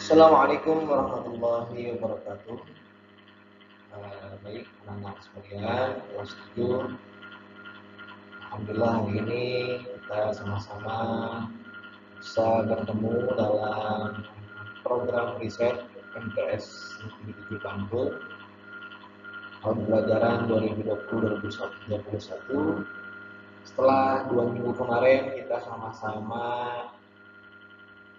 Assalamualaikum warahmatullahi wabarakatuh. Baik, anak-anak sekalian, kelas 7. Alhamdulillah hari ini kita sama-sama bisa bertemu dalam program riset MTS Negeri 7 Bantul tahun pelajaran 2020-2021. Setelah 2 minggu kemarin kita sama-sama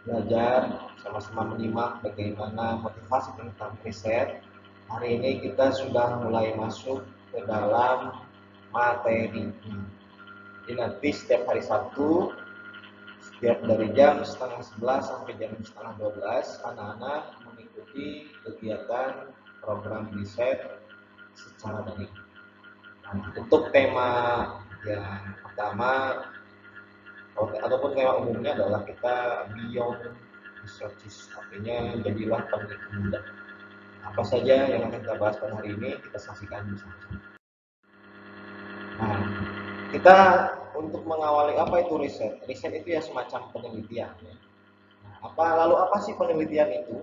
belajar, sama-sama menyimak bagaimana motivasi tentang riset. Hari ini kita sudah mulai masuk ke dalam materinya. Jadi nanti setiap hari Sabtu, setiap dari jam setengah 11 sampai jam setengah 12, anak-anak mengikuti kegiatan program riset secara daring. Nah, untuk tema yang pertama ataupun tema umumnya adalah kita beyond research, artinya jadilah peneliti muda. Apa saja yang akan kita bahas pada hari ini, kita saksikan bersama-sama. Nah, kita untuk mengawali apa itu riset? Riset itu ya semacam penelitian. Nah, lalu apa sih penelitian itu?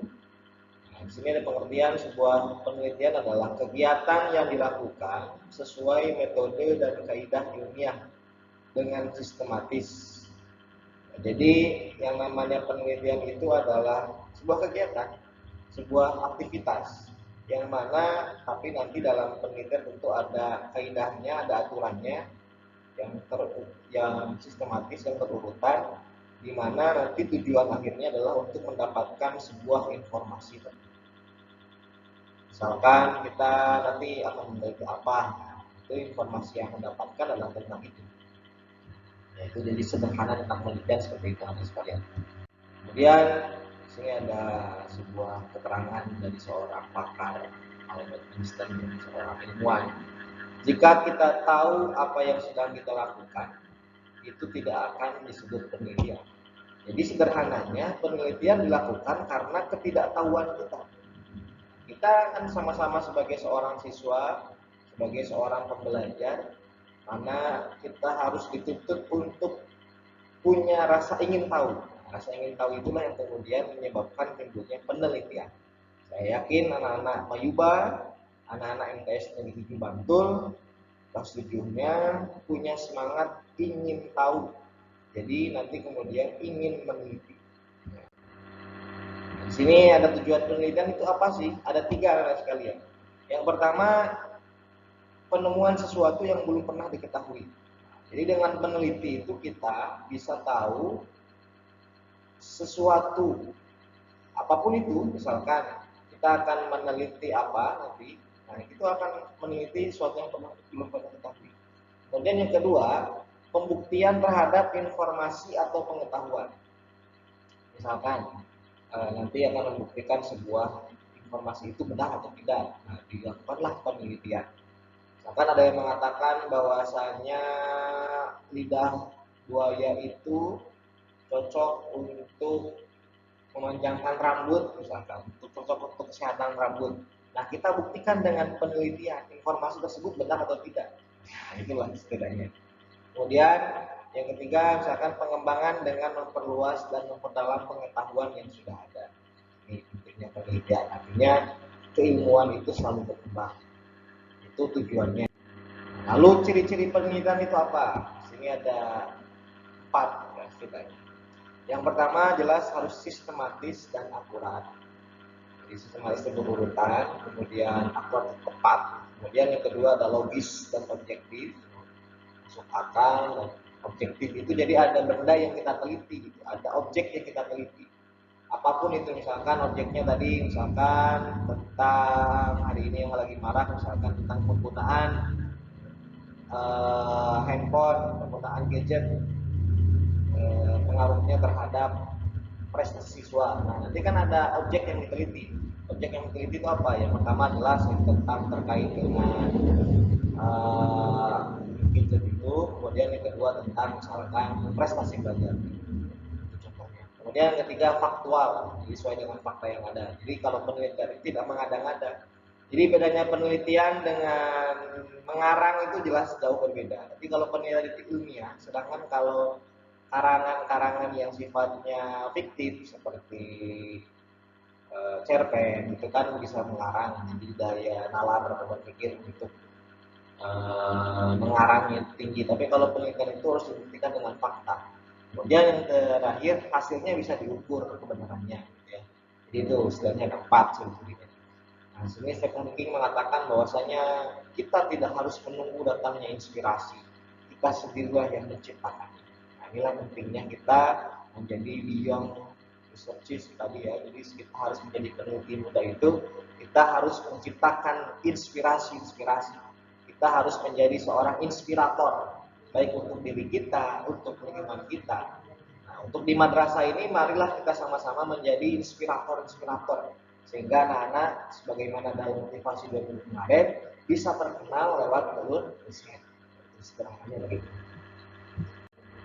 Nah, di sini ada pengertian sebuah penelitian adalah kegiatan yang dilakukan sesuai metode dan kaidah ilmiah dengan sistematis. Jadi yang namanya penelitian itu adalah sebuah kegiatan, sebuah aktivitas yang mana tapi nanti dalam penelitian tentu ada kaidahnya, ada aturannya yang sistematis, yang berurutan, di mana nanti tujuan akhirnya adalah untuk mendapatkan sebuah informasi. Misalkan kita nanti akan meneliti apa, itu informasi yang mendapatkan adalah tentang itu. Yaitu jadi sederhana tentang penelitian seperti itu anak sekalian. Kemudian di sini ada sebuah keterangan dari seorang pakar Albert Einstein, seorang ilmuwan. Jika kita tahu apa yang sedang kita lakukan, itu tidak akan disebut penelitian. Jadi sederhananya penelitian dilakukan karena ketidaktahuan kita. Kita kan sama-sama sebagai seorang siswa, sebagai seorang pembelajar, mana kita harus dituntut untuk punya rasa ingin tahu. Rasa ingin tahu itulah yang kemudian menyebabkan timbulnya penelitian. Saya yakin anak-anak Mayuba, anak-anak MTS Negeri 7 Bantul, kelas 7-nya punya semangat ingin tahu. Jadi nanti kemudian ingin meneliti. Di sini ada tujuan penelitian itu apa sih? Ada 3 anak sekalian. Yang pertama, penemuan sesuatu yang belum pernah diketahui. Jadi dengan meneliti itu kita bisa tahu sesuatu apapun itu, misalkan kita akan meneliti apa nanti, nah itu akan meneliti sesuatu yang belum pernah diketahui. Kemudian yang kedua, pembuktian terhadap informasi atau pengetahuan. Misalkan nanti akan membuktikan sebuah informasi itu benar atau tidak, nah dilakukanlah penelitian. Misalkan ada yang mengatakan bahwasanya lidah buaya itu cocok untuk memanjangkan rambut, misalkan cocok untuk kesehatan rambut. Nah, kita buktikan dengan penelitian informasi tersebut benar atau tidak. Nah, itulah setidaknya. Kemudian yang ketiga, misalkan pengembangan dengan memperluas dan memperdalam pengetahuan yang sudah ada. Ini pentingnya penelitian. Artinya keilmuan itu selalu berkembang. Itu tujuannya. Lalu ciri-ciri penelitian itu apa? Di sini ada 4 ya, setidaknya. Yang pertama jelas harus sistematis dan akurat. Jadi sistematis itu berurutan, kemudian akurat tepat. Kemudian yang kedua ada logis dan objektif, masuk akal dan objektif itu jadi ada benda yang kita teliti, gitu. Ada objek yang kita teliti. Apapun itu, misalkan objeknya tadi, misalkan tentang hari ini yang lagi marah, misalkan tentang penggunaan handphone, penggunaan gadget, pengaruhnya terhadap prestasi siswa. Nah, nanti kan ada objek yang diteliti. Objek yang diteliti itu apa? Yang pertama jelas tentang terkait dengan gadget itu. Kemudian yang kedua tentang misalkan prestasi belajar. Itu contohnya. Kemudian yang ketiga faktual, sesuai dengan fakta yang ada. Jadi kalau penelitian itu tidak mengada-ngada. Jadi bedanya penelitian dengan mengarang itu jelas jauh berbeda. Jadi kalau penelitian itu ilmiah, sedangkan kalau karangan-karangan yang sifatnya fiktif seperti cerpen itu kan bisa mengarang, jadi daya nalar berpikir untuk mengarangnya tinggi. Tapi kalau penelitian itu harus dibuktikan dengan fakta. Kemudian yang terakhir hasilnya bisa diukur kebenarannya, gitu ya. Jadi itu istilahnya ada 4 sebetulnya. Nah, sini Stephen King mengatakan bahwasanya kita tidak harus menunggu datangnya inspirasi, kita sendirilah yang menciptakannya. Nah, inilah pentingnya kita menjadi beyond researchers tadi ya. Jadi kita harus menjadi peneliti muda itu, kita harus menciptakan inspirasi-inspirasi. Kita harus menjadi seorang inspirator, baik untuk diri kita, untuk lingkungan kita. Nah, untuk di madrasah ini, marilah kita sama-sama menjadi inspirator-inspirator. Sehingga anak-anak, sebagaimana dalam motivasi 20 kemarin, bisa terkenal lewat jalur riset. Istilahnya begitu.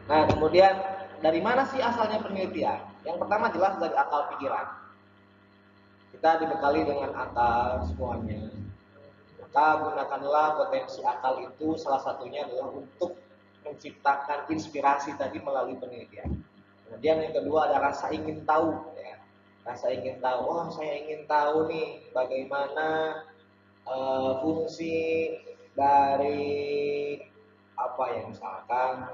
Nah, kemudian dari mana sih asalnya penelitian? Yang pertama jelas dari akal pikiran. Kita dibekali dengan akal semuanya. Maka gunakanlah potensi akal itu, salah satunya adalah untuk menciptakan inspirasi tadi melalui penelitian. Kemudian yang kedua ada rasa ingin tahu, ya. Rasa ingin tahu, oh saya ingin tahu nih bagaimana fungsi dari apa ya, misalkan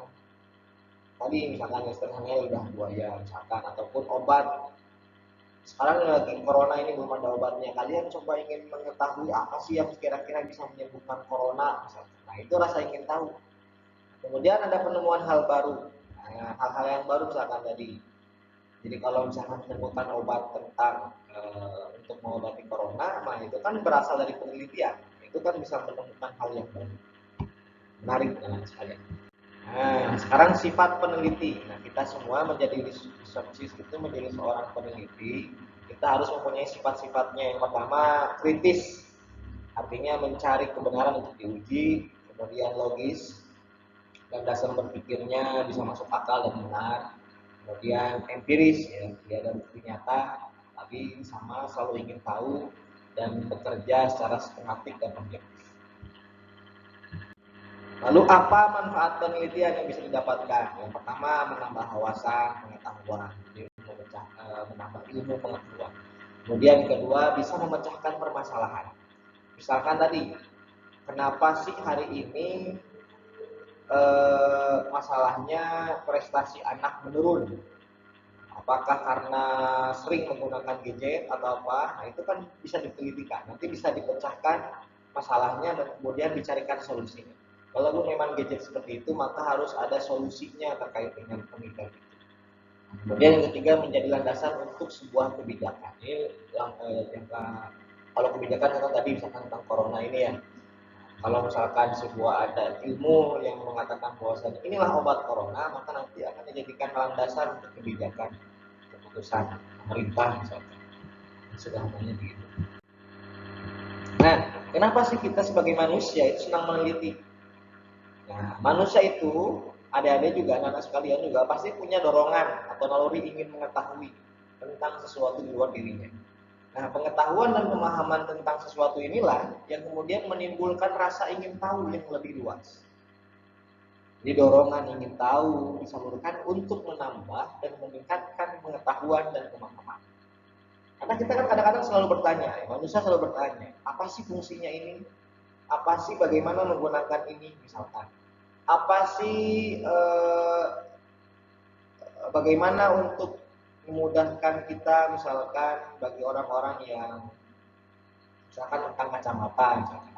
tadi misalkan istilahnya lidah buaya misalkan, ataupun obat. Sekarang lagi corona ini belum ada obatnya. Kalian coba ingin mengetahui apa sih yang kira-kira bisa menyembuhkan corona misalkan. Nah, itu rasa ingin tahu. Kemudian ada penemuan hal baru. Nah, hal-hal yang baru misalkan tadi. Jadi kalau misalkan menemukan obat tentang untuk mengobati corona, nah itu kan berasal dari penelitian. Itu kan bisa menemukan hal yang baru. Menarik sekali. Nah, sekarang sifat peneliti. Nah, kita semua menjadi researchers itu menjadi seorang peneliti. Kita harus mempunyai sifat-sifatnya. Yang pertama, kritis. Artinya mencari kebenaran untuk diuji. Kemudian logis. Dan dasar berpikirnya bisa masuk akal dan benar. Kemudian empiris, ya, dia ada bukti nyata. Tapi sama selalu ingin tahu dan bekerja secara sistematik dan objektif. Lalu apa manfaat penelitian yang bisa didapatkan? Yang pertama menambah wawasan, pengetahuan, jadi menambah ilmu pengetahuan. Kemudian yang kedua bisa memecahkan permasalahan. Misalkan tadi, kenapa sih hari ini masalahnya prestasi anak menurun? Apakah karena sering menggunakan gadget atau apa? Nah itu kan bisa ditelitikan. Nanti bisa dipecahkan masalahnya dan kemudian dicarikan solusinya. Kalau memang gadget seperti itu, maka harus ada solusinya terkait dengan penelitian itu. Kemudian yang ketiga menjadi landasan untuk sebuah kebijakan. Ini yang kalau kebijakan kan tadi misalkan tentang corona ini ya. Kalau misalkan sebuah ada ilmu yang mengatakan bahwa inilah obat corona, maka nanti akan dijadikan landasan untuk kebijakan keputusan pemerintah misalkan. Sederhananya begitu. Nah, kenapa sih kita sebagai manusia itu senang meneliti? Nah, manusia itu, adik-adik juga, anak-anak sekalian juga pasti punya dorongan atau naluri ingin mengetahui tentang sesuatu di luar dirinya. Nah, pengetahuan dan pemahaman tentang sesuatu inilah yang kemudian menimbulkan rasa ingin tahu yang lebih luas. Jadi dorongan ingin tahu disalurkan untuk menambah dan meningkatkan pengetahuan dan pemahaman. Karena kita kan kadang-kadang selalu bertanya, manusia selalu bertanya, apa sih fungsinya ini? Apa sih bagaimana menggunakan ini misalkan? Apa sih bagaimana untuk memudahkan kita misalkan bagi orang-orang yang misalkan tentang kacamata misalkan.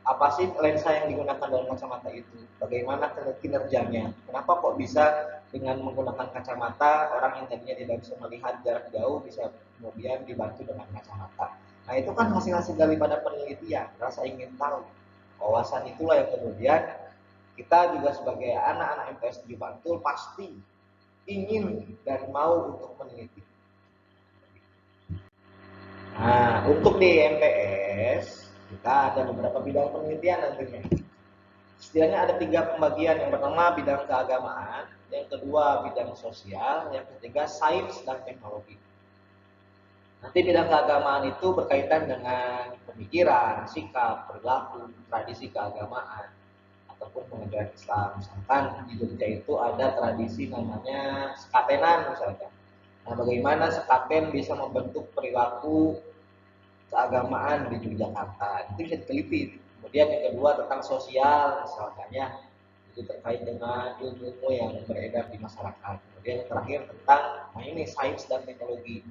Apa sih lensa yang digunakan dalam kacamata itu? Bagaimana kinerjanya? Kenapa kok bisa dengan menggunakan kacamata orang yang tadinya tidak bisa melihat jarak jauh bisa kemudian dibantu dengan kacamata? Nah, itu kan hasil-hasil daripada penelitian, rasa ingin tahu. Wawasan itulah yang kemudian kita juga sebagai anak-anak MTS di Bantul pasti ingin dan mau untuk meneliti. Nah, untuk di MTS kita ada beberapa bidang penelitian nantinya. Istilahnya ada 3 pembagian. Yang pertama bidang keagamaan, yang kedua bidang sosial, yang ketiga sains dan teknologi. Nanti bidang keagamaan itu berkaitan dengan pemikiran, sikap, perilaku, tradisi keagamaan, ataupun pengajaran Islam. Misalkan di Jogja itu ada tradisi namanya sekatenan misalkan. Nah, bagaimana sekaten bisa membentuk perilaku keagamaan di Yogyakarta, itu bisa diteliti. Kemudian yang kedua tentang sosial, misalnya itu terkait dengan ilmu yang beredar di masyarakat. Kemudian yang terakhir tentang ini sains dan teknologi,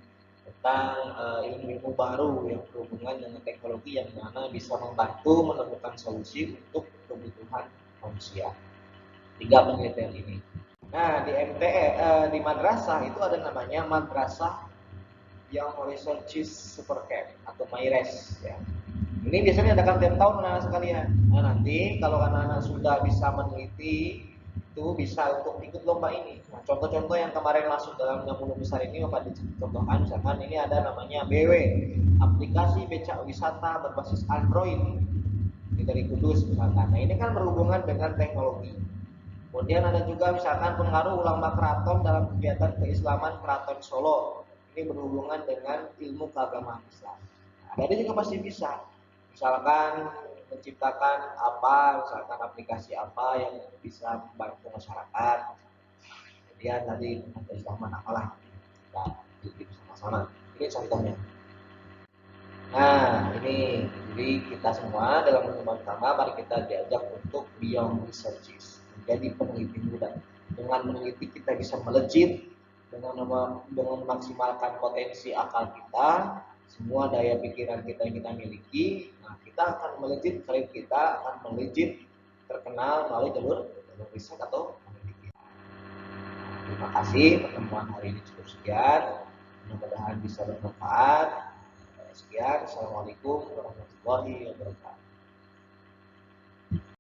tentang ilmu-ilmu baru yang berhubungan dengan teknologi yang mana bisa membantu menemukan solusi untuk kebutuhan manusia. 3 penelitian ini. Nah, di di madrasah itu ada namanya madrasah yang research super camp atau MyRes ya. Ini biasanya adakan tiap tahun anak-anak sekalian. Nah, nanti kalau anak-anak sudah bisa meneliti itu bisa untuk ikut lomba ini. Nah, contoh-contoh yang kemarin masuk dalam 60 besar ini Bapak dicontohkan, misalkan ini ada namanya BW, aplikasi becak wisata berbasis Android. Ini dari Kudus misalkan. Nah, ini kan berhubungan dengan teknologi. Kemudian ada juga misalkan pengaruh ulama keraton dalam kegiatan keislaman Keraton Solo. Ini berhubungan dengan ilmu keagamaan Islam. Nah, ada juga pasti bisa. Misalkan menciptakan apa, misalkan aplikasi apa yang bisa membantu masyarakat. Kemudian tadi tentang keislaman apalah kita ikuti bersama-sama. Ini contohnya. Nah, ini jadi kita semua dalam pertemuan pertama mari kita diajak untuk beyond researches, menjadi peneliti muda. Dengan meneliti kita bisa melejit dengan memaksimalkan potensi akal kita, semua daya pikiran kita yang kita miliki. Nah, kita akan melejit, karir kita akan melejit terkenal melalui jalur riset atau penelitian. Terima kasih, pertemuan hari ini cukup sekian. Mudah-mudahan bisa bermanfaat. Sekian, assalamualaikum warahmatullahi wabarakatuh.